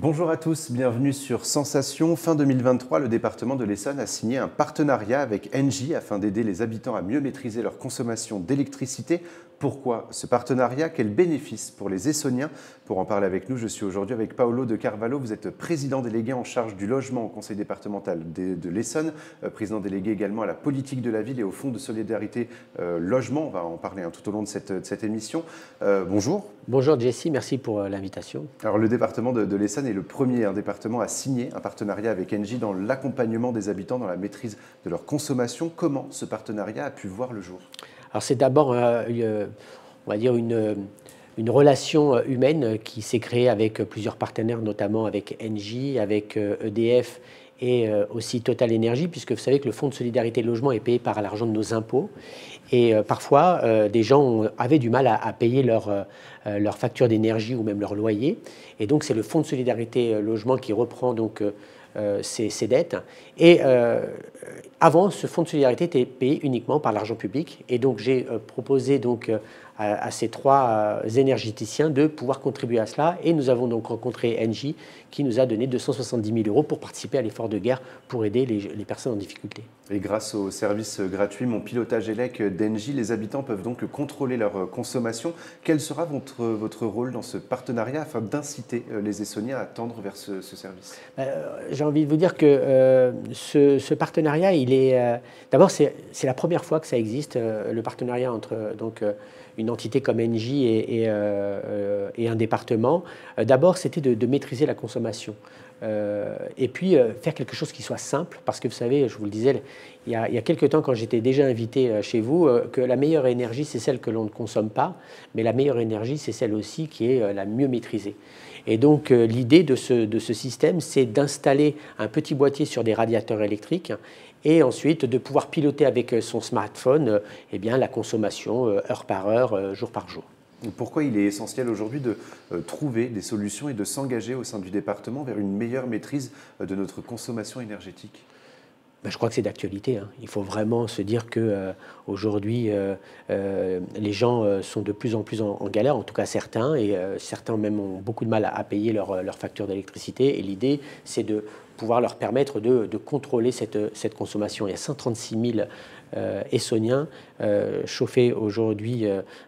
Bonjour à tous, bienvenue sur Sensation. Fin 2023, le département de l'Essonne a signé un partenariat avec Engie afin d'aider les habitants à mieux maîtriser leur consommation d'électricité. Pourquoi ce partenariat? Quels bénéfices pour les Essonniens? Pour en parler avec nous, je suis aujourd'hui avec Paolo de Carvalho. Vous êtes président délégué en charge du logement au conseil départemental de l'Essonne, président délégué également à la politique de la ville et au fonds de solidarité logement. On va en parler tout au long de cette émission. Bonjour. Bonjour Jessie, merci pour l'invitation. Alors le département de l'Essonne est le premier département à signer un partenariat avec Engie dans l'accompagnement des habitants dans la maîtrise de leur consommation. Comment ce partenariat a pu voir le jour? Alors c'est d'abord, on va dire, une relation humaine qui s'est créée avec plusieurs partenaires, notamment avec Engie, avec EDF et aussi Total Énergie, puisque vous savez que le Fonds de solidarité de logement est payé par l'argent de nos impôts. Et parfois, des gens avaient du mal à payer leur facture d'énergie ou même leur loyer. Et donc, c'est le Fonds de solidarité logement qui reprend donc ces dettes. Et avant, ce Fonds de solidarité était payé uniquement par l'argent public. Et donc, j'ai proposé donc à ces trois énergéticiens de pouvoir contribuer à cela. Et nous avons donc rencontré Engie qui nous a donné 270 000 € pour participer à l'effort de guerre pour aider les personnes en difficulté. Et grâce au service gratuit Mon Pilotage Élec d'Engie, les habitants peuvent donc contrôler leur consommation. Quel sera votre rôle dans ce partenariat afin d'inciter les Essonniens à tendre vers ce service? J'ai envie de vous dire que ce partenariat, il est d'abord c'est la première fois que ça existe, le partenariat entre une entité comme Engie et un département. D'abord, c'était de maîtriser la consommation. Et puis faire quelque chose qui soit simple, parce que vous savez, je vous le disais, il y a quelques temps, quand j'étais déjà invité chez vous, que la meilleure énergie, c'est celle que l'on ne consomme pas, mais la meilleure énergie, c'est celle aussi qui est la mieux maîtrisée. Et donc l'idée de ce système, c'est d'installer un petit boîtier sur des radiateurs électriques et ensuite de pouvoir piloter avec son smartphone eh bien, la consommation heure par heure, jour par jour. Pourquoi il est essentiel aujourd'hui de trouver des solutions et de s'engager au sein du département vers une meilleure maîtrise de notre consommation énergétique? Je crois que c'est d'actualité. Il faut vraiment se dire qu'aujourd'hui, les gens sont de plus en plus en galère, en tout cas certains, et certains même ont beaucoup de mal à payer leur facture d'électricité. Et l'idée, c'est de pouvoir leur permettre de contrôler cette consommation. Il y a 136 000 Essonniens chauffés aujourd'hui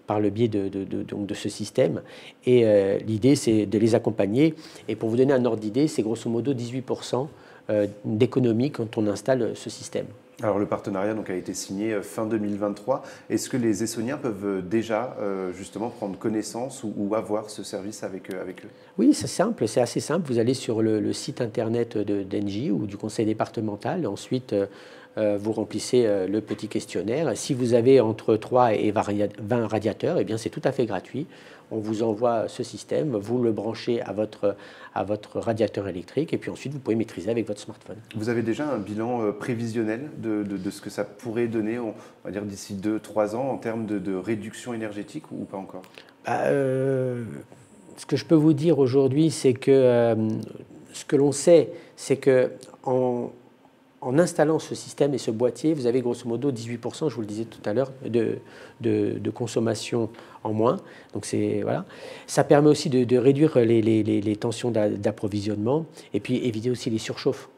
par le biais de ce système. Et l'idée, c'est de les accompagner. Et pour vous donner un ordre d'idée, c'est grosso modo 18% d'économie quand on installe ce système. Alors le partenariat donc, a été signé fin 2023. Est-ce que les Essonniens peuvent déjà justement prendre connaissance ou avoir ce service avec eux? Oui, c'est simple, c'est assez simple. Vous allez sur le site internet d'Engie ou du conseil départemental. Ensuite, vous remplissez le petit questionnaire. Si vous avez entre 3 et 20 radiateurs, eh bien c'est tout à fait gratuit. On vous envoie ce système, vous le branchez à votre radiateur électrique et puis ensuite vous pouvez maîtriser avec votre smartphone. Vous avez déjà un bilan prévisionnel de ce que ça pourrait donner, on va dire d'ici 2-3 ans en termes de réduction énergétique ou pas encore? Ce que je peux vous dire aujourd'hui, c'est que ce que l'on sait, c'est que en installant ce système et ce boîtier, vous avez grosso modo 18%, je vous le disais tout à l'heure, de consommation en moins. Donc voilà. Ça permet aussi de réduire les tensions d'approvisionnement et puis éviter aussi les surchauffes.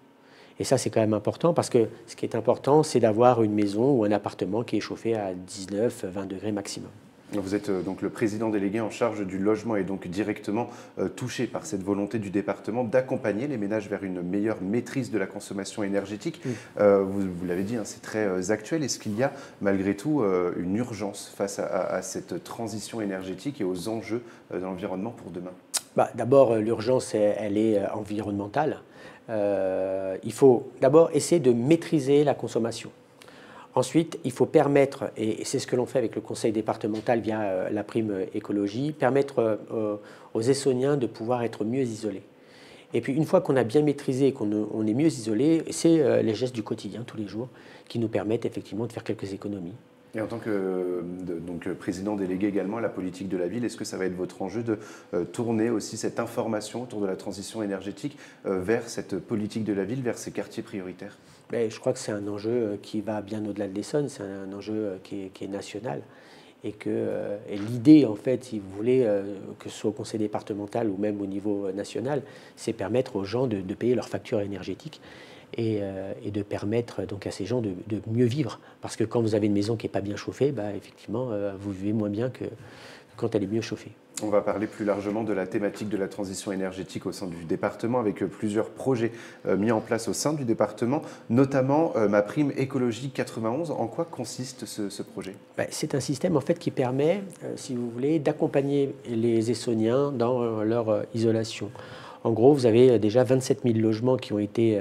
Et ça, c'est quand même important parce que ce qui est important, c'est d'avoir une maison ou un appartement qui est chauffé à 19-20 degrés maximum. Vous êtes donc le président délégué en charge du logement et donc directement touché par cette volonté du département d'accompagner les ménages vers une meilleure maîtrise de la consommation énergétique. Vous l'avez dit, c'est très actuel. Est-ce qu'il y a malgré tout une urgence face à cette transition énergétique et aux enjeux de l'environnement pour demain? D'abord, l'urgence, elle est environnementale. Il faut d'abord essayer de maîtriser la consommation. Ensuite, il faut permettre, et c'est ce que l'on fait avec le conseil départemental via la prime écologie, permettre aux Essonniens de pouvoir être mieux isolés. Et puis une fois qu'on a bien maîtrisé et qu'on est mieux isolé, c'est les gestes du quotidien, tous les jours, qui nous permettent effectivement de faire quelques économies. Et en tant que président délégué également à la politique de la ville, est-ce que ça va être votre enjeu de tourner aussi cette information autour de la transition énergétique vers cette politique de la ville, vers ces quartiers prioritaires? Je crois que c'est un enjeu qui va bien au-delà de l'Essonne, c'est un enjeu qui est national. Et l'idée, en fait, si vous voulez, que ce soit au conseil départemental ou même au niveau national, c'est permettre aux gens de payer leurs factures énergétiques et de permettre donc à ces gens de mieux vivre. Parce que quand vous avez une maison qui n'est pas bien chauffée, effectivement, vous vivez moins bien que quand elle est mieux chauffée. On va parler plus largement de la thématique de la transition énergétique au sein du département avec plusieurs projets mis en place au sein du département, notamment ma prime écologie 91. En quoi consiste ce projet? C'est un système en fait qui permet, si vous voulez, d'accompagner les Essonniens dans leur isolation. En gros, vous avez déjà 27 000 logements qui ont été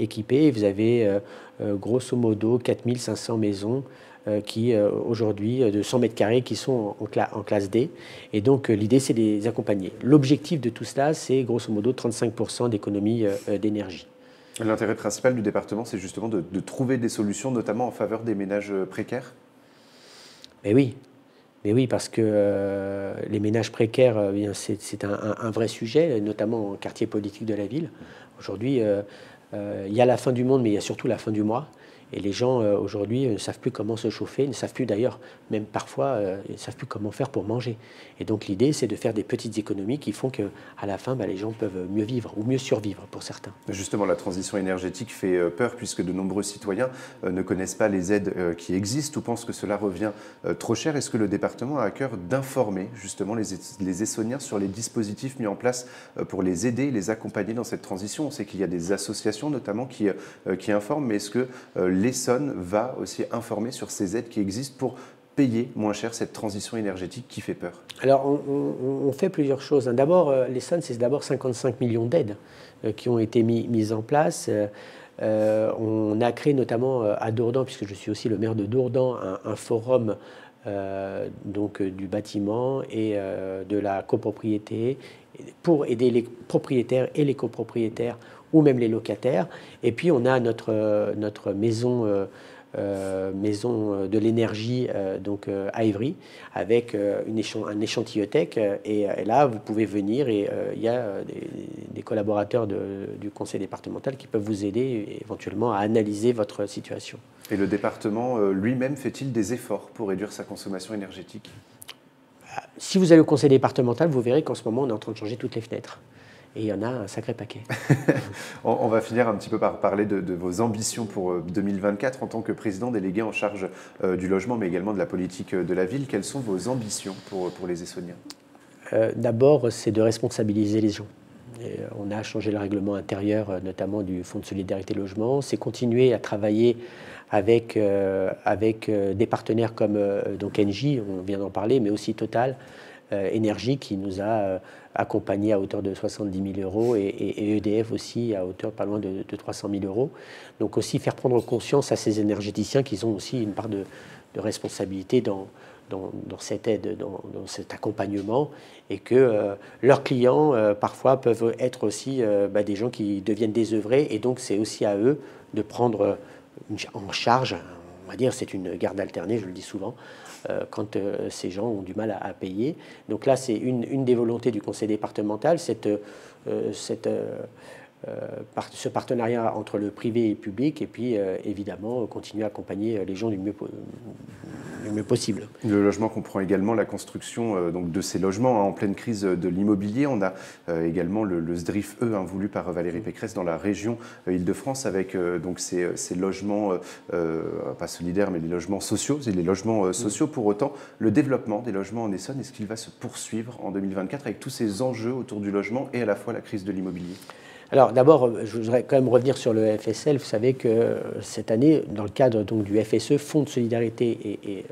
équipés. Vous avez grosso modo 4 500 maisons qui aujourd'hui de 100 mètres carrés qui sont en classe D. Et donc l'idée c'est de les accompagner. L'objectif de tout cela c'est grosso modo 35% d'économie d'énergie. L'intérêt principal du département c'est justement de trouver des solutions notamment en faveur des ménages précaires. Mais oui, parce que les ménages précaires, c'est un vrai sujet, notamment en quartier politique de la ville. Aujourd'hui, il y a la fin du monde, mais il y a surtout la fin du mois. Et les gens, aujourd'hui, ne savent plus comment se chauffer, ne savent plus d'ailleurs, même parfois, ils ne savent plus comment faire pour manger. Et donc l'idée, c'est de faire des petites économies qui font qu'à la fin, les gens peuvent mieux vivre ou mieux survivre pour certains. Justement, la transition énergétique fait peur puisque de nombreux citoyens ne connaissent pas les aides qui existent ou pensent que cela revient trop cher. Est-ce que le département a à cœur d'informer justement les Essonniens sur les dispositifs mis en place pour les aider, les accompagner dans cette transition? On sait qu'il y a des associations notamment qui informent, mais est-ce que l'Essonne va aussi informer sur ces aides qui existent pour payer moins cher cette transition énergétique qui fait peur? Alors, on fait plusieurs choses. D'abord, l'Essonne, c'est d'abord 55 millions d'aides qui ont été mises en place. On a créé notamment à Dourdan, puisque je suis aussi le maire de Dourdan, un forum du bâtiment et de la copropriété pour aider les propriétaires et les copropriétaires ou même les locataires. Et puis on a notre maison de l'énergie à Ivry avec un échantilliothèque et là vous pouvez venir et il y a des collaborateurs du conseil départemental qui peuvent vous aider éventuellement à analyser votre situation. Et le département lui-même fait-il des efforts pour réduire sa consommation énergétique? Si vous allez au conseil départemental, vous verrez qu'en ce moment on est en train de changer toutes les fenêtres. Et il y en a un sacré paquet. On va finir un petit peu par parler de vos ambitions pour 2024 en tant que président délégué en charge du logement, mais également de la politique de la ville. Quelles sont vos ambitions pour les Essonniens? D'abord, c'est de responsabiliser les gens. Et on a changé le règlement intérieur, notamment du Fonds de solidarité logement. C'est continuer à travailler avec des partenaires comme Engie, on vient d'en parler, mais aussi Total Énergie qui nous a accompagnés à hauteur de 70 000 euros et EDF aussi à hauteur pas loin de 300 000 euros. Donc aussi faire prendre conscience à ces énergéticiens qu'ils ont aussi une part de responsabilité dans cette aide, dans cet accompagnement, et que leurs clients parfois peuvent être aussi des gens qui deviennent désœuvrés, et donc c'est aussi à eux de prendre en charge, on va dire, c'est une garde alternée, je le dis souvent, quand ces gens ont du mal à payer. Donc là, c'est une des volontés du conseil départemental, ce partenariat entre le privé et le public, et puis évidemment continuer à accompagner les gens du mieux possible. Le logement comprend également la construction de ces logements en pleine crise de l'immobilier. On a également le SDRIF voulu par Valérie Pécresse dans la région Île-de-France avec ces logements, pas solidaires, mais les logements sociaux. C'est les logements sociaux. Pour autant, le développement des logements en Essonne, est-ce qu'il va se poursuivre en 2024 avec tous ces enjeux autour du logement et à la fois la crise de l'immobilier? Alors d'abord, je voudrais quand même revenir sur le FSL. Vous savez que cette année, dans le cadre du FSE, Fonds de solidarité et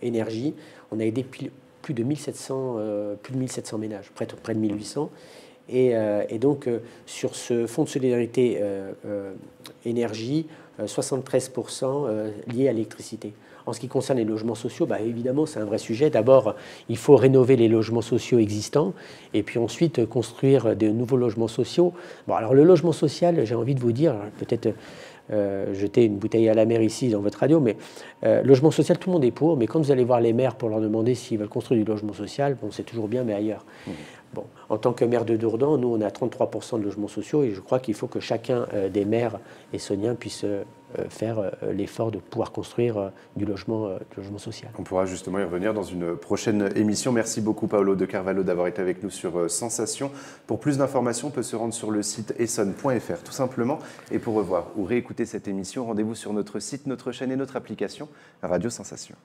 énergie, on a aidé plus de 1700 ménages, près de 1800. Et donc sur ce Fonds de solidarité énergie, 73% liés à l'électricité. En ce qui concerne les logements sociaux, évidemment, c'est un vrai sujet. D'abord, il faut rénover les logements sociaux existants et puis ensuite construire de nouveaux logements sociaux. Bon, alors le logement social, j'ai envie de vous dire, peut-être jeter une bouteille à la mer ici dans votre radio, mais logement social, tout le monde est pour, mais quand vous allez voir les maires pour leur demander s'ils veulent construire du logement social, bon, c'est toujours bien, mais ailleurs. Bon, en tant que maire de Dourdan, nous, on a 33% de logements sociaux et je crois qu'il faut que chacun des maires essonniens puisse faire l'effort de pouvoir construire du logement social. On pourra justement y revenir dans une prochaine émission. Merci beaucoup Paolo de Carvalho d'avoir été avec nous sur Sensation. Pour plus d'informations, on peut se rendre sur le site essonne.fr tout simplement. Et pour revoir ou réécouter cette émission, rendez-vous sur notre site, notre chaîne et notre application Radio Sensation.